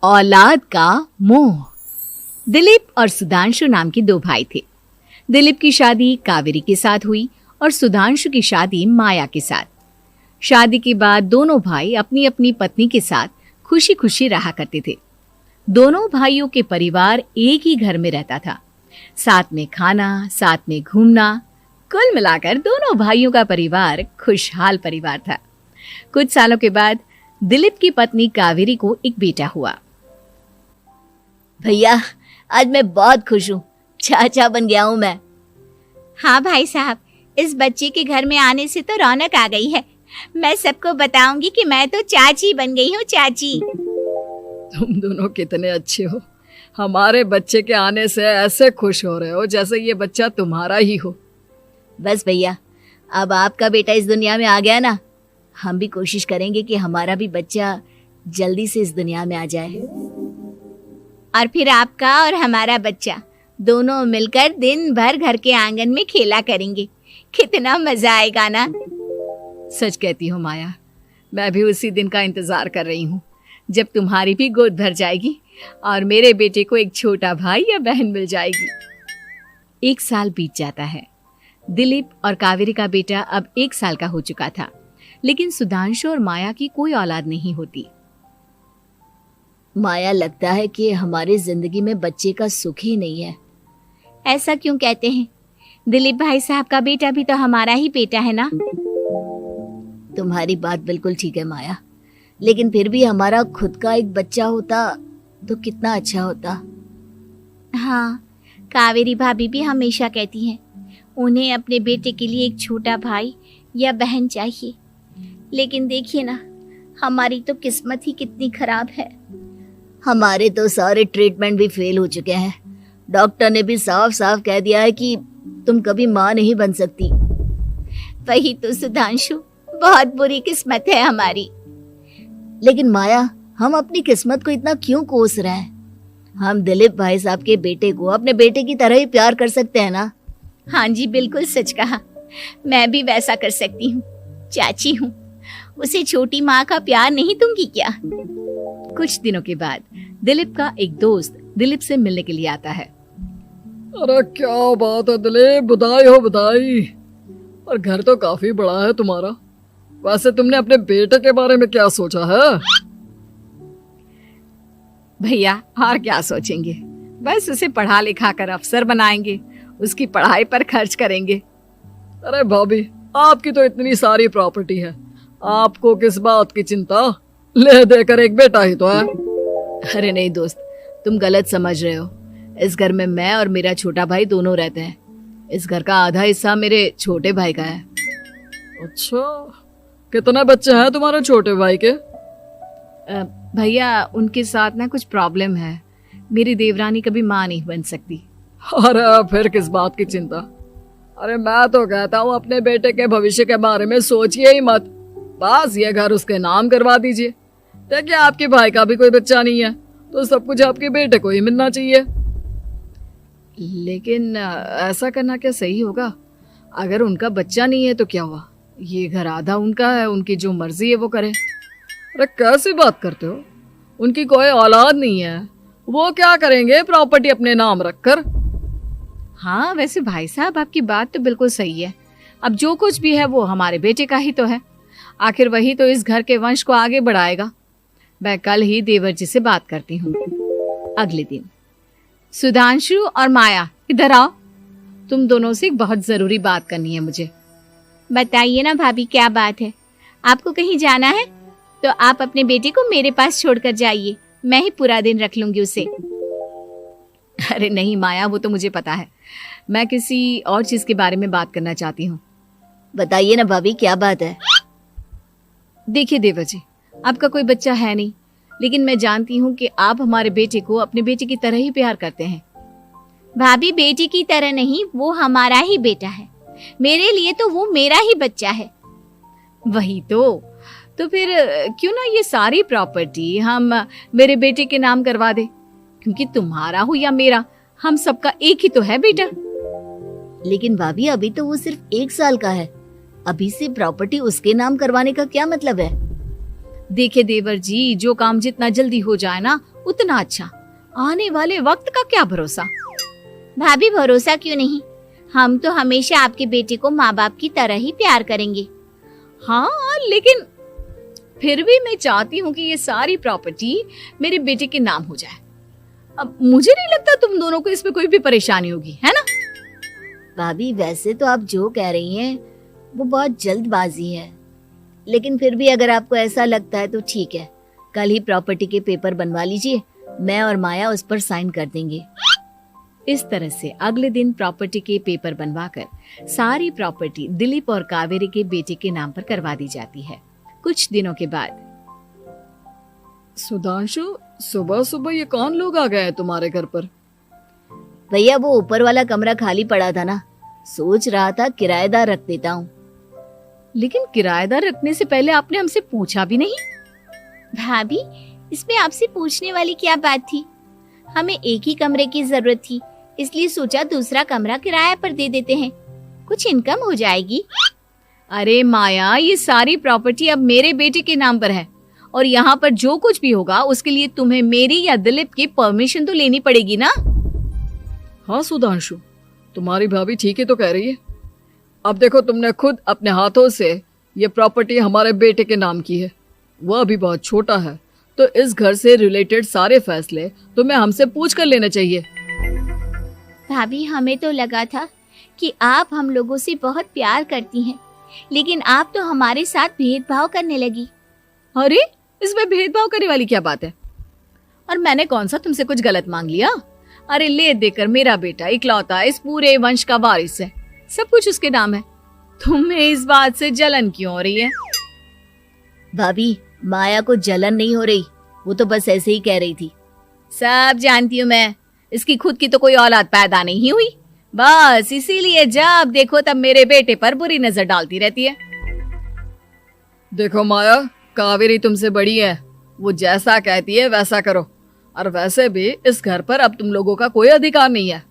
औलाद का मोह। दिलीप और सुधांशु नाम के दो भाई थे। दिलीप की शादी कावेरी के साथ हुई और सुधांशु की शादी माया के साथ। शादी के बाद दोनों भाई अपनी अपनी पत्नी के साथ खुशी खुशी रहा करते थे। दोनों भाइयों के परिवार एक ही घर में रहता था। साथ में खाना, साथ में घूमना, कुल मिलाकर दोनों भाइयों का परिवार खुशहाल परिवार था। कुछ सालों के बाद दिलीप की पत्नी कावेरी को एक बेटा हुआ। भैया, आज मैं बहुत खुश हूँ, चाचा बन गया हूँ मैं। हाँ भाई साहब, इस बच्चे के घर में आने से तो रौनक आ गई है। मैं सबको बताऊंगी कि मैं तो चाची बन गई हूँ, चाची। तुम दोनों कितने अच्छे हो। हमारे बच्चे के आने से ऐसे खुश हो रहे हो जैसे ये बच्चा तुम्हारा ही हो। बस भैया, अब आपका बेटा इस दुनिया में आ गया ना, हम भी कोशिश करेंगे कि हमारा भी बच्चा जल्दी से इस दुनिया में आ जाए। और फिर आपका और हमारा बच्चा दोनों मिलकर दिन भर घर के आंगन में खेला करेंगे। कितना मजा आएगा ना। सच कहती हूँ माया, मैं भी उसी दिन का इंतजार कर रही हूँ जब तुम्हारी भी गोद भर जाएगी और मेरे बेटे को एक छोटा भाई या बहन मिल जाएगी। 1 साल बीत जाता है। दिलीप और कावेरी का बेटा अब 1 साल का हो चुका था, लेकिन सुधांशु और माया की कोई औलाद नहीं होती। माया, लगता है कि हमारी जिंदगी में बच्चे का सुख ही नहीं है। ऐसा क्यों कहते हैं? दिलीप भाई साहब का बेटा भी तो हमारा ही बेटा है ना। तुम्हारी बात बिल्कुल ठीक है माया, लेकिन फिर भी हमारा खुद का एक बच्चा होता तो कितना अच्छा होता। हाँ, कावेरी भाभी भी हमेशा कहती हैं उन्हें अपने बेटे के लिए एक छोटा भाई या बहन चाहिए। लेकिन देखिए ना, हमारी तो किस्मत ही कितनी खराब है। हमारे तो सारे ट्रीटमेंट भी फेल हो चुके हैं। डॉक्टर ने भी साफ साफ कह दिया है कि तुम कभी माँ नहीं बन सकती। वही तो सुधांशु, बहुत बुरी किस्मत है हमारी। लेकिन माया, हम अपनी किस्मत को इतना क्यों कोस रहे हैं? हम दिलीप भाई साहब के बेटे को अपने बेटे की तरह ही प्यार कर सकते हैं ना। हाँ जी, बिल्कुल सच कहा। मैं भी वैसा कर सकती हूँ। चाची हूँ, उसे छोटी माँ का प्यार नहीं दूंगी क्या? कुछ दिनों के बाद दिलीप का एक दोस्त दिलीप से मिलने के लिए आता है। अरे क्या बात है दिलीप, बधाई हो बधाई। और घर तो काफी बड़ा है तुम्हारा। वैसे तुमने अपने बेटे के बारे में क्या सोचा है? भैया, और क्या सोचेंगे, बस उसे पढ़ा लिखा कर अफसर बनाएंगे, उसकी पढ़ाई पर खर्च करेंगे। अरे भाभी, आपकी तो इतनी सारी प्रॉपर्टी है, आपको किस बात की चिंता? ले देकर एक बेटा ही तो है। अरे नहीं दोस्त, तुम गलत समझ रहे हो। इस घर में मैं और मेरा छोटा भाई दोनों रहते हैं। इस घर का आधा हिस्सा मेरे छोटे भाई का है। अच्छा, कितने बच्चे हैं तुम्हारे छोटे भाई के? भैया, उनके साथ ना कुछ प्रॉब्लम है। मेरी देवरानी कभी माँ नहीं बन सकती। अरे फिर किस बात की चिंता? अरे मैं तो कहता हूँ अपने बेटे के भविष्य के बारे में सोचिए ही मत। बस ये घर उसके नाम करवा दीजिए। देखिए, आपके भाई का भी कोई बच्चा नहीं है तो सब कुछ आपके बेटे को ही मिलना चाहिए। लेकिन ऐसा करना क्या सही होगा? अगर उनका बच्चा नहीं है तो क्या हुआ? ये घर आधा उनका है, उनकी जो मर्जी है वो करे। अरे कैसी बात करते हो? उनकी कोई औलाद नहीं है, वो क्या करेंगे प्रॉपर्टी अपने नाम रखकर? हाँ, वैसे भाई साहब, आपकी बात तो बिल्कुल सही है। अब जो कुछ भी है वो हमारे बेटे का ही तो है। आखिर वही तो इस घर के वंश को आगे बढ़ाएगा। मैं कल ही देवर जी से बात करती हूँ। अगले दिन सुधांशु और माया, इधर आओ। तुम दोनों से एक बहुत जरूरी बात करनी है मुझे। बताइए ना भाभी, क्या बात है? आपको कहीं जाना है तो आप अपने बेटे को मेरे पास छोड़कर जाइए। मैं ही पूरा दिन रख लूंगी उसे। अरे नहीं माया, वो तो मुझे पता है। मैं किसी और चीज के बारे में बात करना चाहती हूँ। बताइए ना भाभी, क्या बात है? देखिए देवर जी, आपका कोई बच्चा है नहीं, लेकिन मैं जानती हूँ कि आप हमारे बेटे को अपने बेटे की तरह ही प्यार करते हैं। भाभी, बेटी की तरह नहीं, वो हमारा ही बेटा है। मेरे लिए तो वो मेरा ही बच्चा है। वही तो फिर क्यों ना ये सारी प्रॉपर्टी हम मेरे बेटे के नाम करवा दे, क्योंकि तुम्हारा हो या मेरा, हम सबका एक ही तो है बेटा। लेकिन भाभी, अभी तो वो सिर्फ 1 साल का है। अभी से प्रॉपर्टी उसके नाम करवाने का क्या मतलब है? देखिए देवर जी, जो काम जितना जल्दी हो जाए ना, उतना अच्छा। आने वाले वक्त का क्या भरोसा। भाभी भरोसा क्यों नहीं, हम तो हमेशा आपके बेटे को माँ बाप की तरह ही प्यार करेंगे। हाँ, लेकिन फिर भी मैं चाहती हूँ कि ये सारी प्रॉपर्टी मेरे बेटे के नाम हो जाए। अब मुझे नहीं लगता तुम दोनों को इसमें कोई भी परेशानी होगी, है ना? भाभी वैसे तो आप जो कह रही हैं वो बहुत जल्दबाजी है, लेकिन फिर भी अगर आपको ऐसा लगता है तो ठीक है, कल ही प्रॉपर्टी के पेपर बनवा लीजिए, मैं और माया उस पर साइन कर देंगे। इस तरह से अगले दिन प्रॉपर्टी के पेपर बनवाकर सारी प्रॉपर्टी दिलीप और कावेरी के बेटे के नाम पर करवा दी जाती है। कुछ दिनों के बाद सुधांशु, सुबह सुबह ये कौन लोग आ गए हैं तुम्हारे घर पर? भैया वो ऊपर वाला कमरा खाली पड़ा था ना, सोच रहा था किराएदार रख देता हूँ। लेकिन किराएदार रखने से पहले आपने हमसे पूछा भी नहीं। भाभी इसमें आपसे पूछने वाली क्या बात थी, हमें एक ही कमरे की जरूरत थी, इसलिए सोचा दूसरा कमरा किराए पर दे देते हैं, कुछ इनकम हो जाएगी। अरे माया, ये सारी प्रॉपर्टी अब मेरे बेटे के नाम पर है और यहाँ पर जो कुछ भी होगा उसके लिए तुम्हें मेरी या दिलीप की परमिशन तो लेनी पड़ेगी ना। हाँ सुधांशु, तुम्हारी भाभी ठीक ही तो कह रही है। अब देखो, तुमने खुद अपने हाथों से ये प्रॉपर्टी हमारे बेटे के नाम की है, वह अभी बहुत छोटा है, तो इस घर से रिलेटेड सारे फैसले तुम्हें हमसे पूछ कर लेने चाहिए। भाभी हमें तो लगा था कि आप हम लोगों से बहुत प्यार करती हैं, लेकिन आप तो हमारे साथ भेदभाव करने लगी। अरे इसमें भेदभाव करने वाली क्या बात है? और मैंने कौन सा तुमसे कुछ गलत मांग लिया? अरे ले देकर मेरा बेटा इकलौता इस पूरे वंश का वारिस है, सब कुछ उसके नाम है। तुम्हें इस बात से जलन क्यों हो रही है? भाभी माया को जलन नहीं हो रही, वो तो बस ऐसे ही कह रही थी। सब जानती हूँ मैं, इसकी खुद की तो कोई औलाद पैदा नहीं हुई, बस इसीलिए जब देखो तब मेरे बेटे पर बुरी नजर डालती रहती है। देखो माया, कावेरी तुमसे बड़ी है, वो जैसा कहती है वैसा करो। और वैसे भी इस घर पर अब तुम लोगों का कोई अधिकार नहीं है,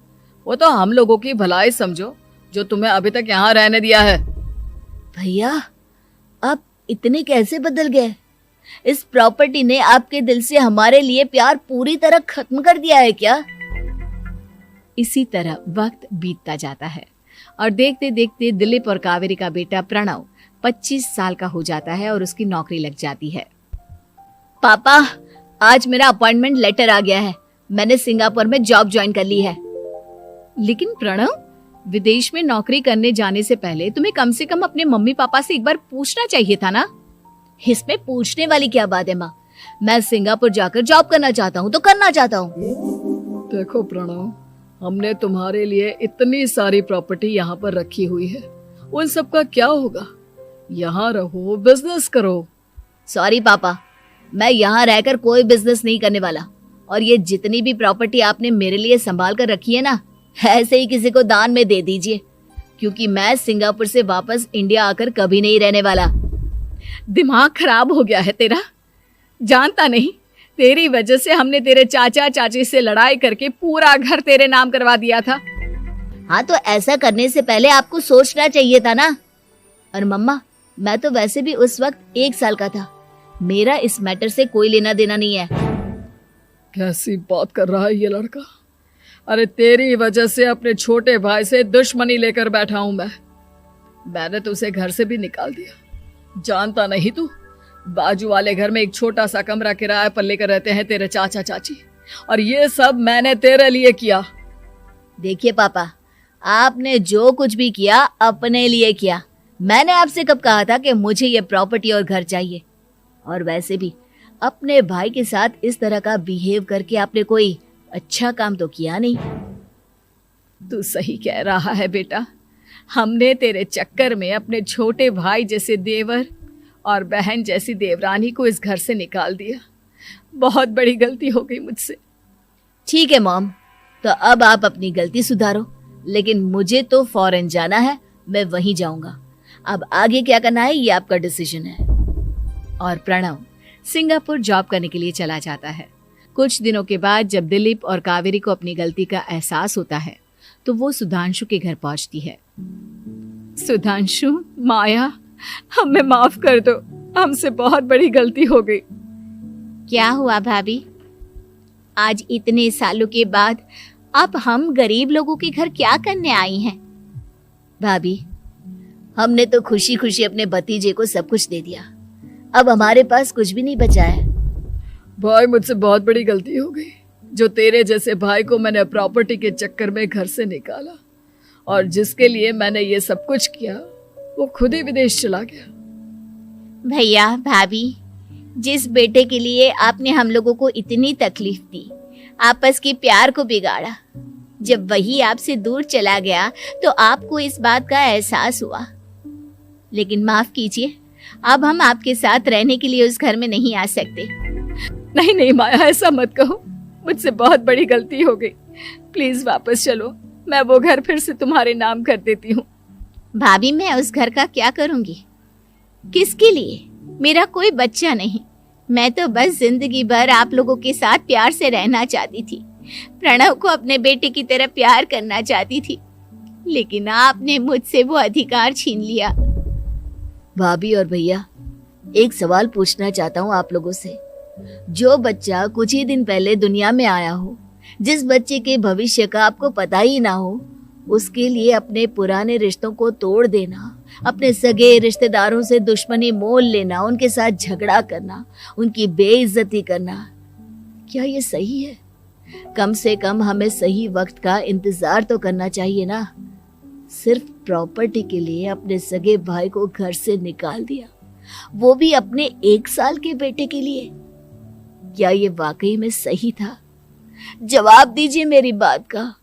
वो तो हम लोगों की भलाई समझो जो तुम्हें अभी तक यहाँ रहने दिया है। भैया आप इतने कैसे बदल गए? इस प्रॉपर्टी ने आपके दिल से हमारे लिए प्यार पूरी तरह खत्म कर दिया है क्या? इसी तरह वक्त बीतता जाता है और देखते देखते दिलीप और कावेरी का बेटा प्रणव 25 साल का हो जाता है और उसकी नौकरी लग जाती है। पापा आज मेरा अपॉइंटमेंट लेटर आ गया है, मैंने सिंगापुर में जॉब ज्वाइन कर ली है। लेकिन प्रणव, विदेश में नौकरी करने जाने से पहले तुम्हें कम से कम अपने मम्मी पापा से एक बार पूछना चाहिए था ना। इसमें पूछने वाली क्या बात है माँ, मैं सिंगापुर जाकर जॉब करना चाहता हूँ तो करना चाहता हूँ। देखो प्रणव, हमने तुम्हारे लिए इतनी सारी प्रॉपर्टी यहाँ पर रखी हुई है, उन सब का क्या होगा? यहाँ रहो, बिजनेस करो। सॉरी पापा, मैं यहाँ रहकर कोई बिजनेस नहीं करने वाला, और ये जितनी भी प्रॉपर्टी आपने मेरे लिए संभाल कर रखी है ना, ऐसे ही किसी को दान में दे दीजिए, क्योंकि मैं सिंगापुर से वापस इंडिया आकर कभी नहीं रहने वाला। दिमाग खराब हो गया है तेरा, जानता नहीं तेरी वजह से हमने तेरे चाचा चाची से लड़ाई करके पूरा घर तेरे नाम करवा दिया था। हाँ तो ऐसा करने से पहले आपको सोचना चाहिए था ना। और मम्मा, मैं तो वैसे भी उस वक्त 1 साल का था, मेरा इस मैटर से कोई लेना देना नहीं है। कैसी बात कर रहा है ये लड़का? अरे तेरी वजह से अपने छोटे भाई से दुश्मनी लेकर बैठा हूं मैंने तो उसे घर से भी निकाल दिया। जानता नहीं तू, बाजू वाले घर में एक छोटा सा कमरा किराए पर लेकर रहते हैं तेरे चाचा चाची, और ये सब मैंने तेरे लिए किया। देखिए पापा, आपने जो कुछ भी किया अपने लिए किया। मैंने आपसे कब कहा था कि मुझे ये प्रॉपर्टी और घर चाहिए? और वैसे भी अपने भाई के साथ इस तरह का बिहेव करके आपने कोई अच्छा काम तो किया नहीं। तू सही कह रहा है बेटा, हमने तेरे चक्कर में अपने छोटे भाई जैसे देवर और बहन जैसी देवरानी को इस घर से निकाल दिया। बहुत बड़ी गलती हो गई मुझसे। ठीक है मॉम, तो अब आप अपनी गलती सुधारो, लेकिन मुझे तो फॉरेन जाना है, मैं वहीं जाऊंगा। अब आगे क्या करना है ये आपका डिसीजन है। और प्रणव सिंगापुर जॉब करने के लिए चला जाता है। कुछ दिनों के बाद जब दिलीप और कावेरी को अपनी गलती का एहसास होता है तो वो सुधांशु के घर पहुंचती है। सुधांशु, माया, हमें माफ कर दो, हमसे बहुत बड़ी गलती हो गई। क्या हुआ भाभी? आज इतने सालों के बाद अब हम गरीब लोगों के घर क्या करने आई हैं? भाभी, हमने तो खुशी खुशी अपने भतीजे को सब कुछ दे दिया, अब हमारे पास कुछ भी नहीं बचा है। भाई मुझसे बहुत बड़ी गलती हो गई, जो तेरे जैसे भाई को मैंने प्रॉपर्टी के चक्कर में घर से निकाला, और जिसके लिए मैंने ये सब कुछ किया वो खुद ही विदेश चला गया। भैया भाभी, जिस बेटे के लिए आपने हम लोगों को इतनी तकलीफ दी, आपस के प्यार को बिगाड़ा, जब वही आपसे दूर चला गया तो आपको इस बात का एहसास हुआ। लेकिन माफ कीजिए, अब हम आपके साथ रहने के लिए उस घर में नहीं आ सकते। नहीं नहीं माया, ऐसा मत कहो, मुझसे बहुत बड़ी गलती हो गई, प्लीज वापस चलो, मैं वो घर फिर से तुम्हारे नाम कर देती हूँ। भाभी, मैं उस घर का क्या करूंगी? किसके लिए? मेरा कोई बच्चा नहीं, मैं तो बस जिंदगी भर आप लोगों के साथ प्यार से रहना चाहती थी, प्रणव को अपने बेटे की तरह प्यार करना चाहती थी, लेकिन आपने मुझसे वो अधिकार छीन लिया। भाभी और भैया, एक सवाल पूछना चाहता हूँ आप लोगों से। जो बच्चा कुछ ही दिन पहले दुनिया में आया हो, जिस बच्चे के भविष्य का आपको पता ही ना हो, उसके लिए अपने पुराने रिश्तों को तोड़ देना, अपने सगे रिश्तेदारों से दुश्मनी मोल लेना, उनके साथ झगड़ा करना, उनकी बेइज्जती करना, क्या ये सही है? कम से कम हमें सही वक्त का इंतजार तो करना चाहिए ना। सिर्फ प्रॉपर्टी के लिए अपने सगे भाई को घर से निकाल दिया, वो भी अपने 1 साल के बेटे के लिए। क्या ये वाकई में सही था? जवाब दीजिए मेरी बात का।